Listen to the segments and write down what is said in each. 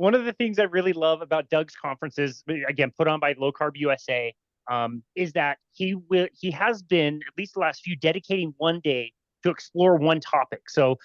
one of the things I really love about Doug's conferences, again, put on by Low Carb USA, is that he has been, at least the last few, dedicating one day to explore one topic. So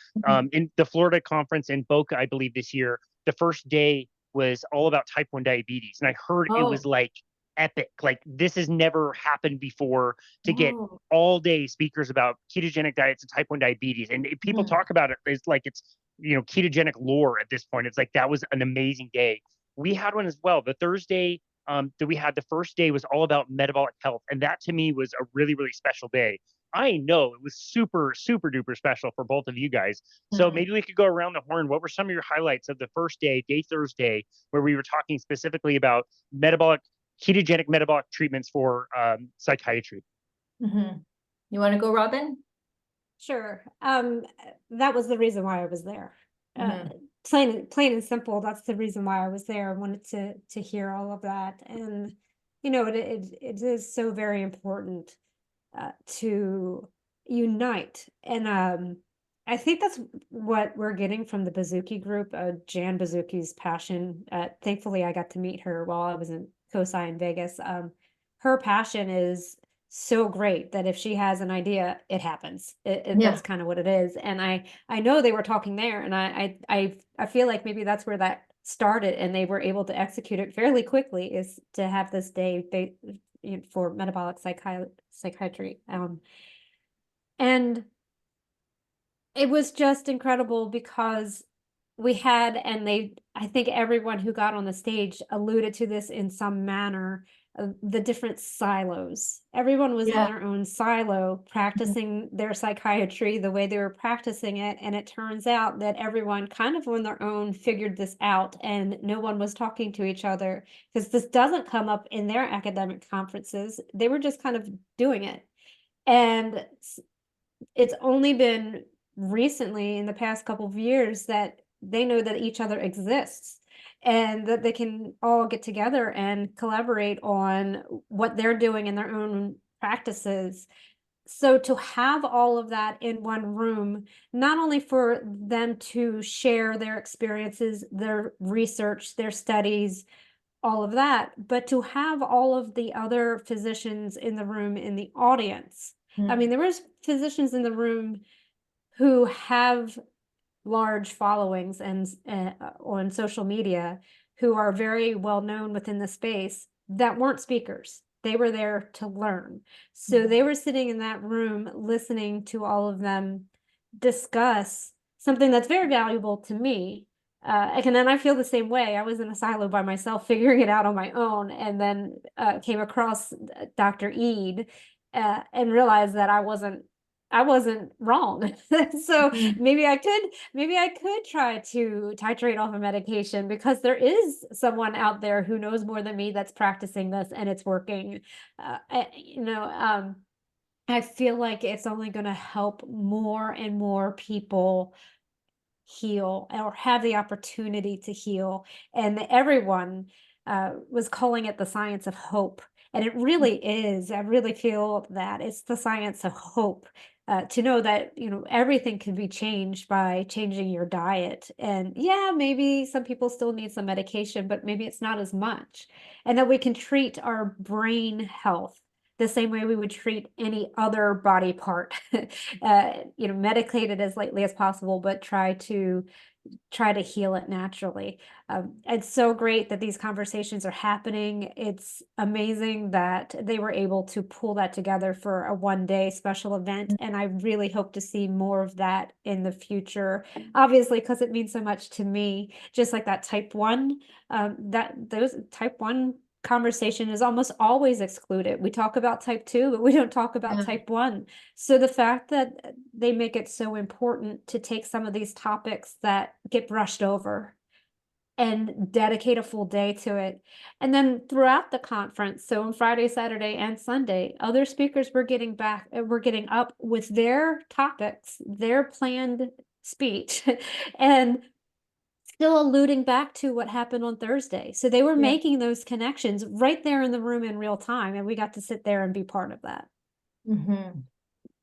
in the Florida conference in Boca, I believe this year, the first day was all about type 1 diabetes. And I heard it was like epic. Like this has never happened before, to get all day speakers about ketogenic diets and type 1 diabetes. And people talk about it as like it's, ketogenic lore at this point. It's like, that was an amazing day. We had one as well. The Thursday that we had, the first day was all about metabolic health. And that to me was a really, really special day. I know it was super, super duper special for both of you guys. So maybe we could go around the horn. What were some of your highlights of the first day, day Thursday, where we were talking specifically about ketogenic metabolic treatments for psychiatry? You want to go, Robyn? Sure. That was the reason why I was there. Plain and simple. That's the reason why I was there. I wanted to hear all of that. And, it is so very important to unite. And I think that's what we're getting from the Bazuki group, Jan Bazuki's passion. Thankfully, I got to meet her while I was in COSI in Vegas. Her passion is so great that if she has an idea, it happens. That's kind of what it is. And I know they were talking there, and I feel like maybe that's where that started, and they were able to execute it fairly quickly, is to have this day for metabolic psychiatry. And it was just incredible because we had, and I think everyone who got on the stage alluded to this in some manner, the different silos. Everyone was in their own silo, practicing their psychiatry the way they were practicing it. And it turns out that everyone kind of on their own figured this out, and no one was talking to each other, because this doesn't come up in their academic conferences. They were just kind of doing it. And it's only been recently, in the past couple of years, that they know that each other exists, and that they can all get together and collaborate on what they're doing in their own practices. So to have all of that in one room, not only for them to share their experiences, their research, their studies, all of that, but to have all of the other physicians in the room, in the audience. I mean, there was physicians in the room who have large followings and on social media, who are very well known within the space, that weren't speakers. They were there to learn. So they were sitting in that room listening to all of them discuss something that's very valuable to me. And then I feel the same way. I was in a silo by myself, figuring it out on my own, and then came across Dr. Eid and realized that I wasn't wrong. So maybe I could try to titrate off a medication, because there is someone out there who knows more than me that's practicing this, and it's working. I feel like it's only going to help more and more people heal, or have the opportunity to heal. And everyone was calling it the science of hope. And it really is. I really feel that it's the science of hope. To know that, everything can be changed by changing your diet. And maybe some people still need some medication, but maybe it's not as much. And that we can treat our brain health the same way we would treat any other body part, medicate it as lightly as possible, but try to heal it naturally. It's so great that these conversations are happening. It's amazing that they were able to pull that together for a one-day special event. And I really hope to see more of that in the future, obviously, because it means so much to me. Just like that type 1, those type 1 conversation is almost always excluded. We talk about type 2, but we don't talk about type 1. So the fact that they make it so important to take some of these topics that get brushed over and dedicate a full day to it. And then throughout the conference, so on Friday, Saturday, and Sunday, other speakers were getting up with their topics, their planned speech, and still alluding back to what happened on Thursday. So they were making those connections right there in the room in real time. And we got to sit there and be part of that.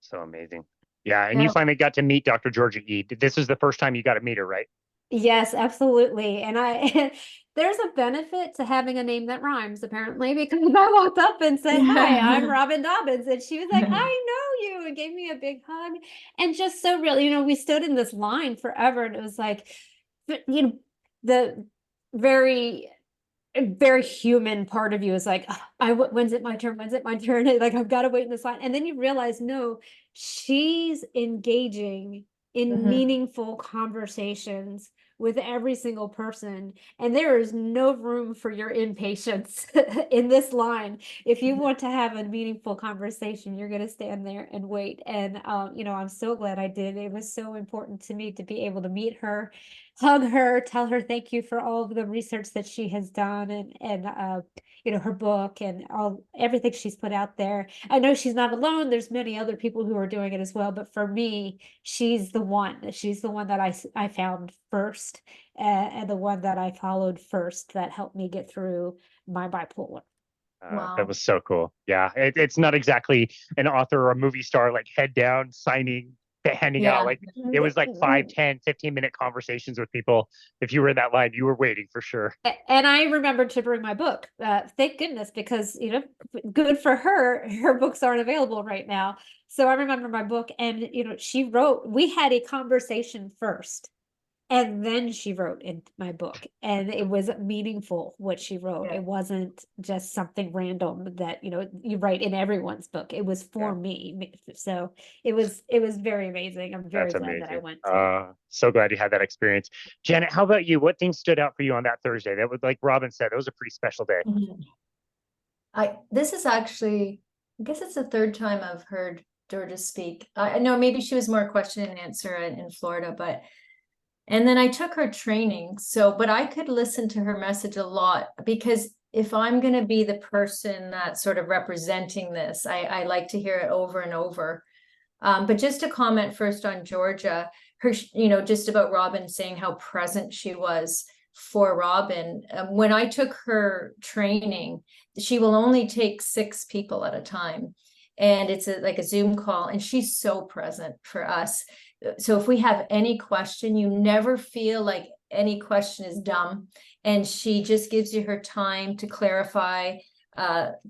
So amazing. Yeah. And you finally got to meet Dr. Georgia Eid. This is the first time you got to meet her, right? Yes, absolutely. And I there's a benefit to having a name that rhymes, apparently, because I walked up and said, "Hi, I'm Robyn Dobbins." And she was like, "I know you," and gave me a big hug. And just so really, we stood in this line forever, and it was like, the very very human part of you is like, when's it my turn? When's it my turn? Like, I've got to wait in this line. And then you realize, no, she's engaging in meaningful conversations with every single person. And there is no room for your impatience in this line. If you want to have a meaningful conversation, you're going to stand there and wait. And, I'm so glad I did. It was so important to me to be able to meet her, hug her, tell her thank you for all of the research that she has done, and her book and everything she's put out there. I know she's not alone. There's many other people who are doing it as well, but for me, she's the one that I found first, and the one that I followed first that helped me get through my bipolar. Wow. That was so cool. Yeah, it's not exactly an author or a movie star like head down signing, handing out. Like, it was like 5, 10, 15-minute conversations with people. If you were in that line, you were waiting for sure. And I remembered to bring my book. Thank goodness, because good for her. Her books aren't available right now. So I remember my book, and she wrote. We had a conversation first, and then she wrote in my book, and it was meaningful what she wrote. Yeah. It wasn't just something random that you write in everyone's book. It was for me. So it was very amazing. I'm very That's glad that I amazing. went to. So glad you had that experience. Janet, how about you? What things stood out for you on that Thursday? That was, like Robyn said, it was a pretty special day. This is actually, I guess it's the third time I've heard Georgia speak. I know maybe she was more question and answer in Florida, and then I took her training. But I could listen to her message a lot, because if I'm going to be the person that's sort of representing this, I like to hear it over and over. But just to comment first on Georgia, her, just about Robyn saying how present she was for Robyn. When I took her training, she will only take 6 people at a time. And it's like a Zoom call, and she's so present for us. So if we have any question, you never feel like any question is dumb. And she just gives you her time to clarify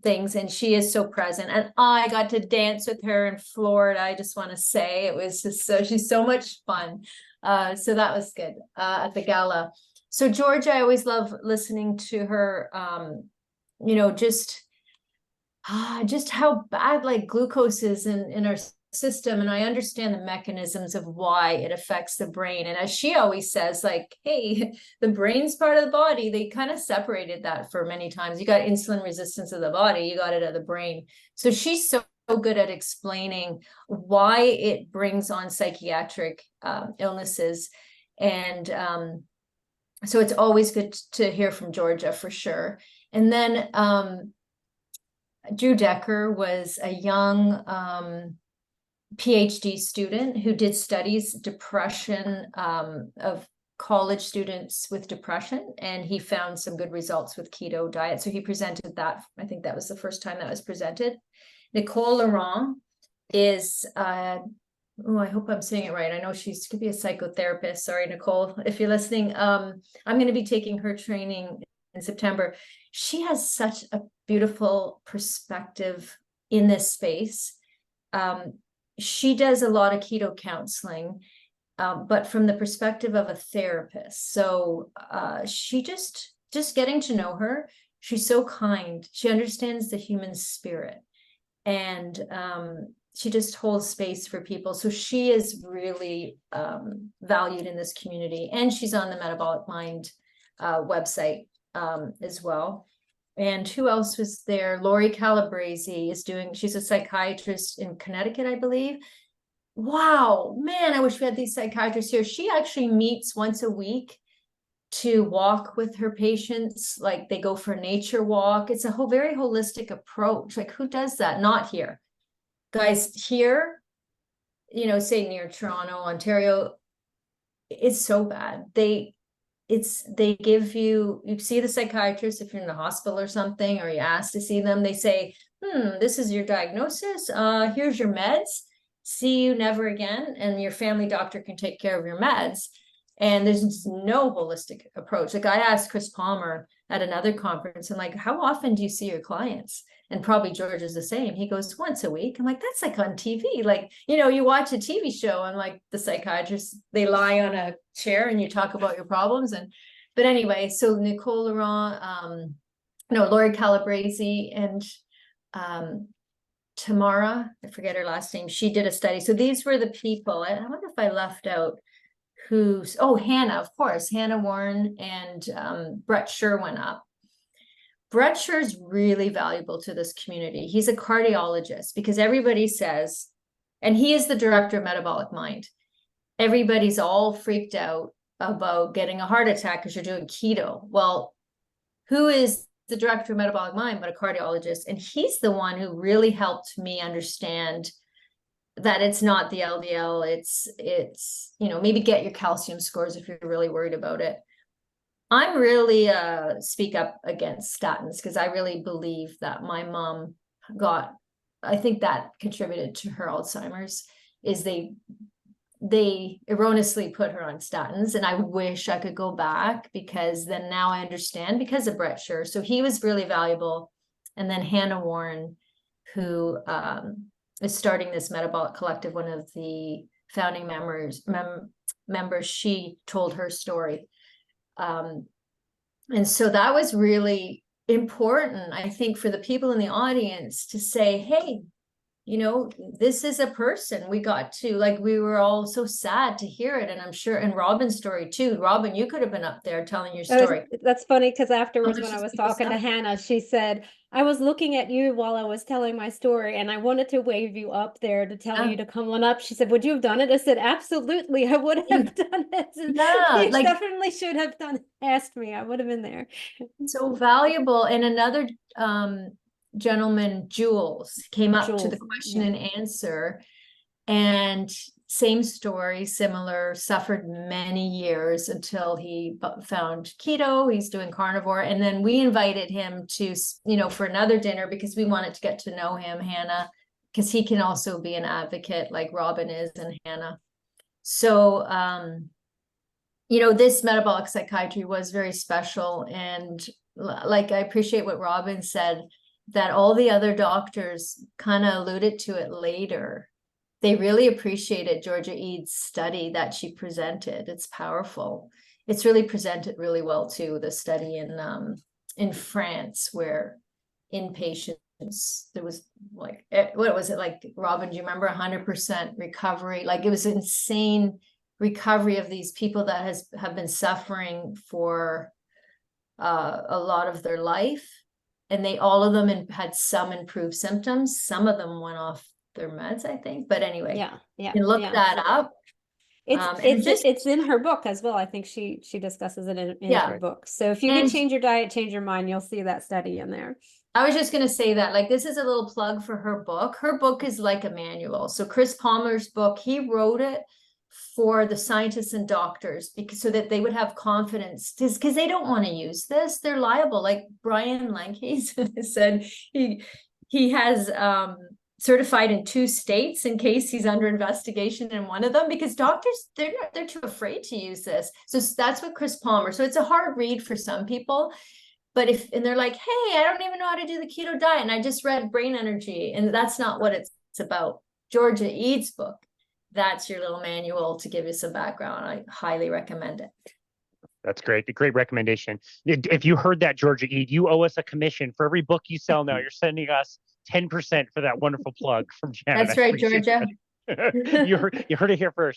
things, and she is so present. And I got to dance with her in Florida. I just want to say it was just she's so much fun. So that was good at the gala. So Georgia, I always love listening to her. Just how bad like glucose is in our system, and I understand the mechanisms of why it affects the brain. And as she always says, like, hey, the brain's part of the body. They kind of separated that for many times. You got insulin resistance of the body, you got it of the brain. So she's so good at explaining why it brings on psychiatric illnesses. And so it's always good to hear from Georgia for sure. And then Drew Decker was a young PhD student who did studies depression of college students with depression, and he found some good results with keto diet. So he presented that. I think that was the first time that was presented. Nicole Laurent is I hope I'm saying it right. I know she could be a psychotherapist. Sorry, Nicole, if you're listening. I'm going to be taking her training in September. She has such a beautiful perspective in this space. She does a lot of keto counseling, but from the perspective of a therapist. So she just getting to know her, she's so kind. She understands the human spirit, and she just holds space for people. So she is really valued in this community, and she's on the Metabolic Mind website as well. And who else was there? Lori Calabrese she's a psychiatrist in Connecticut, I believe. Wow, man, I wish we had these psychiatrists here. She actually meets once a week to walk with her patients. Like, they go for a nature walk. It's a very holistic approach. Like, who does that? Not here. Guys, here, say near Toronto, Ontario, it's so bad. They give you see the psychiatrist if you're in the hospital or something, or you ask to see them. They say, this is your diagnosis. Here's your meds. See you never again. And your family doctor can take care of your meds. And there's just no holistic approach. Like I asked Chris Palmer at another conference, and like, how often do you see your clients? And probably George is the same. He goes once a week. I'm like, that's like on TV. Like, you know, you watch a TV show and like the psychiatrists, they lie on a chair and you talk about your problems. But anyway, so Nicole Laurent, Lori Calabrese and Tamara, I forget her last name. She did a study. So these were the people. I wonder if I left out Hannah, of course, Hannah Warren and Brett Scher went up. Brett Scher is really valuable to this community. He's a cardiologist because everybody says, and he is the director of Metabolic Mind. Everybody's all freaked out about getting a heart attack because you're doing keto. Well, who is the director of Metabolic Mind but a cardiologist? And he's the one who really helped me understand that it's not the LDL, it's maybe get your calcium scores if you're really worried about it. I'm really speak up against statins because I really believe that my mom I think that contributed to her Alzheimer's, is they erroneously put her on statins. And I wish I could go back, because then now I understand because of Brett Scher. So he was really valuable. And then Hannah Warren, who is starting this Metabolic Collective, one of the founding members, she told her story. And so that was really important, I think, for the people in the audience to say, hey, this is a person we got to, like, we were all so sad to hear it. And I'm sure, and Robyn's story too. Robyn, you could have been up there telling your story. That's funny, because afterwards when I was talking to Hannah, she said, I was looking at you while I was telling my story and I wanted to wave you up there to tell you to come on up. She said, would you have done it? I said, absolutely, I would have done it. Yeah, you definitely should have asked me. I would have been there. So valuable. And another gentleman, Jules, came up to the question and answer, and same story, similar, suffered many years until he found keto. He's doing carnivore. And then we invited him to, for another dinner, because we wanted to get to know him, Hannah, because he can also be an advocate like Robyn is and Hannah. So, this metabolic psychiatry was very special. And like, I appreciate what Robyn said, that all the other doctors kind of alluded to it later. They really appreciated Georgia Eade's study that she presented. It's powerful. It's really presented really well too, the study in France, where inpatients, there was like, what was it like, Robyn, do you remember 100% recovery? Like, it was insane recovery of these people that have been suffering for a lot of their life. And all of them had some improved symptoms. Some of them went off their meds, I think. But anyway, you can look that up. It's in her book as well. I think she discusses it in her book. So if you can change your diet, change your mind, you'll see that study in there. I was just going to say that, like, this is a little plug for her book. Her book is like a manual. So Chris Palmer's book, he wrote it for the scientists and doctors, so that they would have confidence, because they don't want to use this. They're liable. Like Brian Lancaise said, he has certified in 2 states in case he's under investigation in one of them, because doctors, they're too afraid to use this. So that's what Chris Palmer. So it's a hard read for some people, but and they're like, hey, I don't even know how to do the keto diet, and I just read Brain Energy, and that's not what it's about. Georgia Eade's book, that's your little manual to give you some background. I highly recommend it. That's great. A great recommendation. If you heard that, Georgia Eade, you owe us a commission for every book you sell now. You're sending us 10% for that wonderful plug from Janet. That's right, Georgia. You heard it here first.